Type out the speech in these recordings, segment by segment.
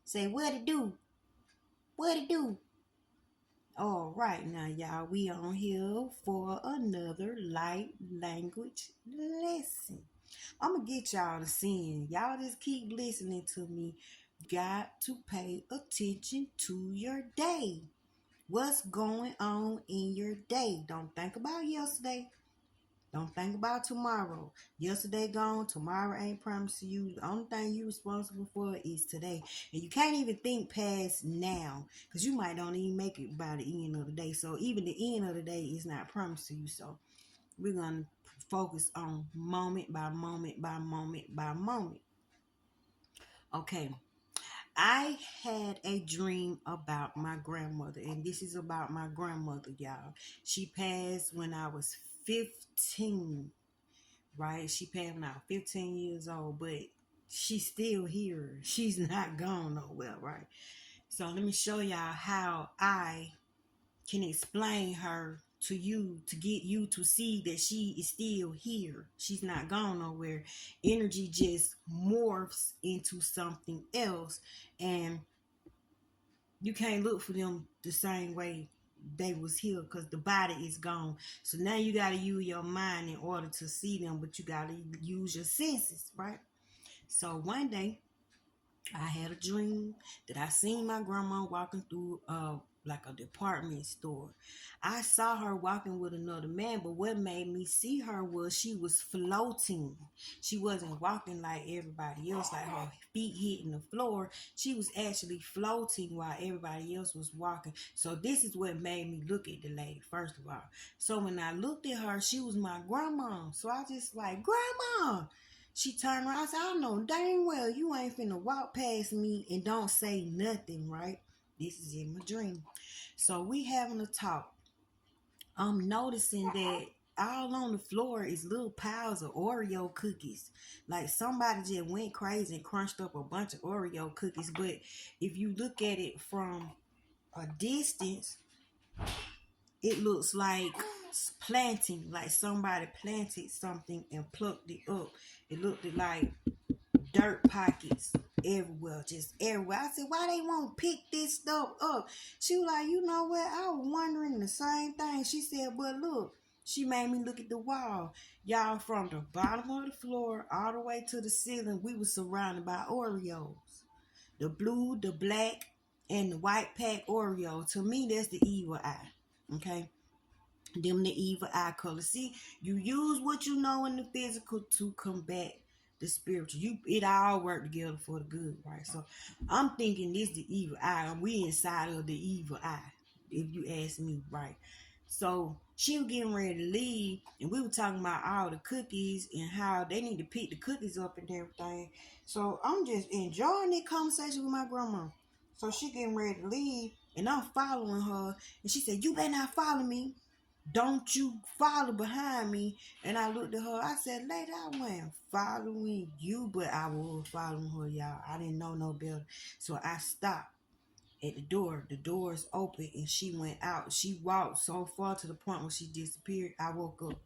Say, what it do? What it do? All right, now, y'all, we on here for another light language lesson. I'm going to get y'all to sing. Y'all just keep listening to me. Got to pay attention to your day. What's going on in your day? Don't think about yesterday. Don't think about tomorrow. Yesterday gone, tomorrow ain't promised to you. The only thing you responsible for is today. And you can't even think past now, because you might don't even make it by the end of the day. So even the end of the day is not promised to you. So we're going to focus on moment by moment by moment by moment. Okay. I had a dream about my grandmother, and this is about my grandmother, y'all. She passed when I was 15. Right? She passed when I was 15 years old, but she's still here. She's not gone nowhere, right? So let me show y'all how I can explain her to you to get you to see that she is still here. She's not gone nowhere. Energy just morphs into something else, and you can't look for them the same way they was here because the body is gone. So now you got to use your mind in order to see them, but you got to use your senses, right? So one day I had a dream that I seen my grandma walking through like a department store. I saw her walking with another man, but what made me see her was she was floating. She wasn't walking like everybody else, like her feet hitting the floor. She was actually floating while everybody else was walking. So this is what made me look at the lady, first of all. So when I looked at her, she was my grandma. So I just like, grandma. She turned around. I said, I know dang well you ain't finna walk past me and don't say nothing, right? This is in my dream. So we having a talk. I'm noticing that all on the floor is little piles of Oreo cookies. Like somebody just went crazy and crunched up a bunch of Oreo cookies. But if you look at it from a distance, it looks like planting, like somebody planted something and plucked it up. It looked like dirt pockets everywhere, just everywhere. I said, why they won't pick this stuff up? She was like, you know what? I was wondering the same thing. She said, but look, she made me look at the wall. Y'all, from the bottom of the floor all the way to the ceiling, we were surrounded by Oreos. The blue, the black, and the white pack Oreo. To me, that's the evil eye. Okay? Them the evil eye color. See, you use what you know in the physical to combat the spiritual. It all work together for the good, right? So I'm thinking this the evil eye, and we inside of the evil eye, if you ask me, right? So she was getting ready to leave, and we were talking about all the cookies and how they need to pick the cookies up and everything. So I'm just enjoying that conversation with my grandma. So she getting ready to leave, and I'm following her, and she said, "You better not follow me. Don't you follow behind me." And I looked at her. I said, lady, I wasn't following you, but I was following her, y'all. I didn't know no better. So I stopped at the door. The door is open, and she went out. She walked so far to the point where she disappeared. I woke up.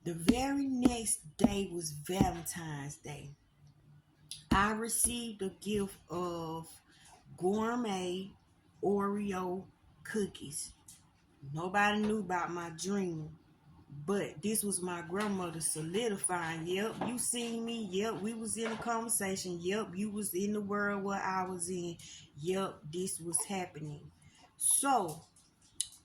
The very next day was Valentine's Day. I received a gift of gourmet Oreo cookies. Nobody knew about my dream. But this was my grandmother solidifying. Yep, you seen me. Yep, we was in a conversation. Yep, you was in the world where I was in. Yep, this was happening. So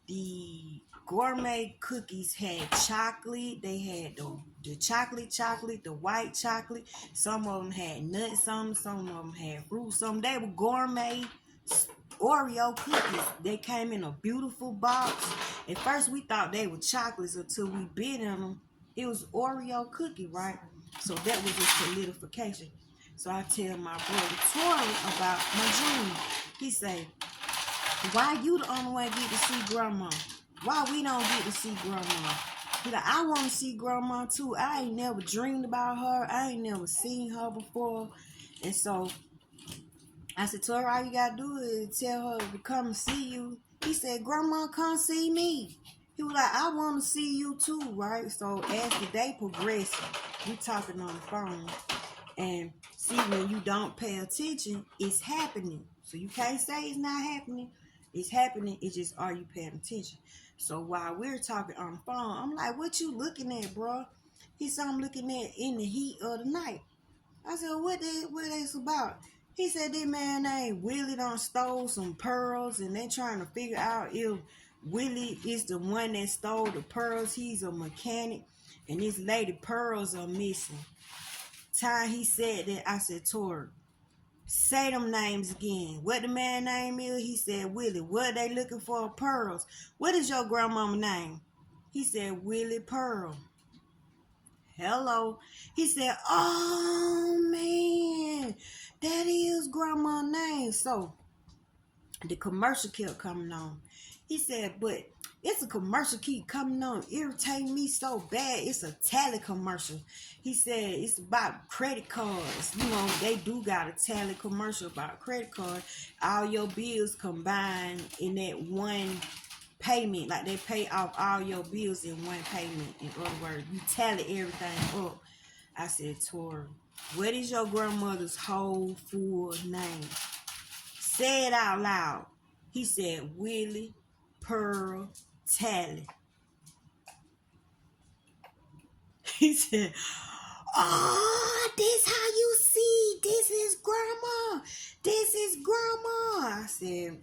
the gourmet cookies had chocolate. They had the chocolate, the white chocolate. Some of them had nuts, some of them had fruit, some they were gourmet Oreo cookies. They came in a beautiful box. At first we thought they were chocolates until we bit in them. It was Oreo cookie, right? So that was a solidification. So I tell my brother Tori about my dream. He say, why you the only one get to see grandma? Why we don't get to see grandma? He like, I want to see grandma too. I ain't never dreamed about her. I ain't never seen her before. And so I said, Tori, all you gotta do is tell her to come and see you. He said, grandma, come see me. He was like, I want to see you too, right? So as the day progressed, we talking on the phone. And see, when you don't pay attention, it's happening. So you can't say it's not happening. It's happening. It's just, are you paying attention? So while we're talking on the phone, I'm like, what you looking at, bro? He said, I'm looking at In the Heat of the Night. I said, what that's about? He said, that man named Willie done stole some pearls, and they trying to figure out if Willie is the one that stole the pearls. He's a mechanic, and this lady pearls are missing. Time he said that, I said, Tori, say them names again. What the man name is? He said, Willie. What they looking for? Pearls. What is your grandmama name? He said, Willie Pearl. Hello. He said, oh, man, that is grandma's name. So the commercial kept coming on. He said, but it's a commercial keep coming on, irritating me so bad. It's a tally commercial. He said it's about credit cards. You know, they do got a tally commercial about credit card. All your bills combined in that one payment. Like they pay off all your bills in one payment. In other words, you tally everything up. I said, Tori, what is your grandmother's whole full name? Say it out loud. He said, Willie Pearl Tally. He said, oh, this how you see. This is grandma. This is grandma. I said,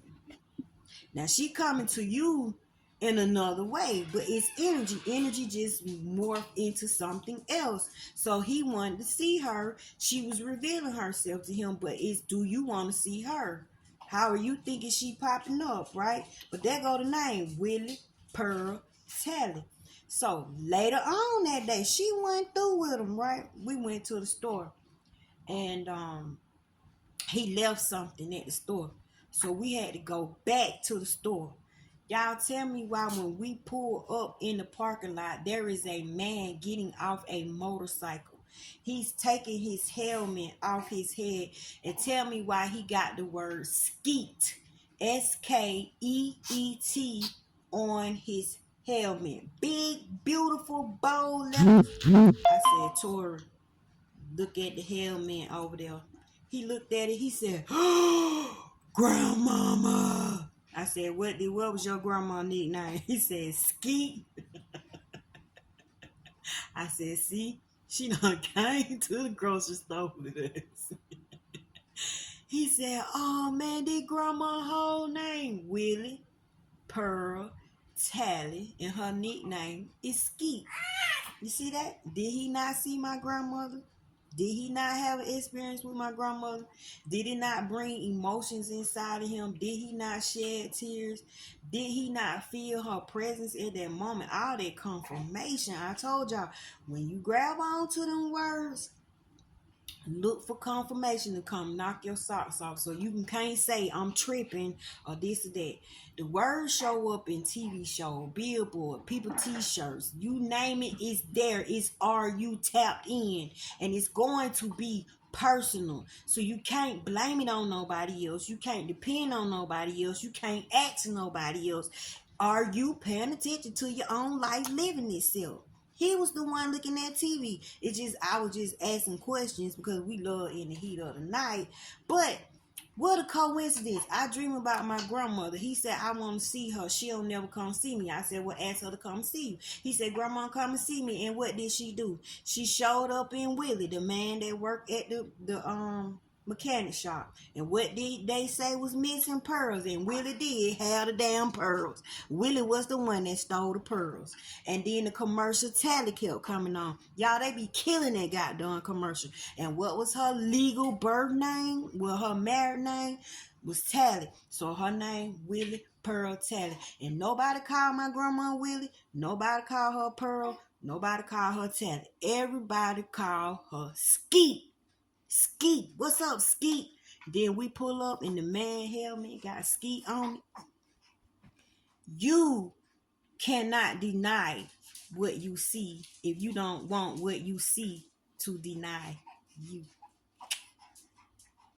now she coming to you in another way, but it's energy. Energy just morphed into something else. So he wanted to see her. She was revealing herself to him, but it's, do you want to see her? How are you thinking she popping up, right? But there go the name, Willie Pearl Tally. So later on that day, she went through with him, right? We went to the store, and he left something at the store. So we had to go back to the store. Y'all tell me why when we pull up in the parking lot, there is a man getting off a motorcycle. He's taking his helmet off his head, and tell me why he got the word skeet, SKEET, on his helmet. Big, beautiful, bold letters. I said, Tori, look at the helmet over there. He looked at it. He said, oh, grandmama. I said, what was your grandma's nickname? He said, Skeet. I said, see, she done came to the grocery store with us. He said, oh, man, did grandma's whole name Willie Pearl Tally, and her nickname is Skeet. You see that? Did he not see my grandmother? Did he not have an experience with my grandmother? Did it not bring emotions inside of him? Did he not shed tears? Did he not feel her presence at that moment? All that confirmation. I told y'all, when you grab onto them words, look for confirmation to come knock your socks off. So you can't say I'm tripping or this or that. The words show up in TV show, billboard, people t-shirts, you name it, it's there. It's are you tapped in, and it's going to be personal. So you can't blame it on nobody else. You can't depend on nobody else. You can't ask nobody else. Are you paying attention to your own life living itself? He was the one looking at TV. It's just, I was just asking questions because we love In the Heat of the Night. But what a coincidence. I dream about my grandmother. He said, I want to see her. She'll never come see me. I said, well, ask her to come see you. He said, Grandma, come and see me. And what did she do? She showed up in Willie, the man that worked at the mechanic shop. And what did they say was missing? Pearls. And Willie did have the damn pearls. Willie was the one that stole the pearls. And then the commercial Tally kept coming on. Y'all, they be killing that goddamn commercial. And what was her legal birth name? Well, her married name was Tally. So her name, Willie Pearl Tally. And nobody called my grandma Willie. Nobody called her Pearl. Nobody called her Tally. Everybody called her Skeet. Skeet, what's up, Skeet? Then we pull up and the man helmet got Skeet on it. You cannot deny what you see if you don't want what you see to deny you.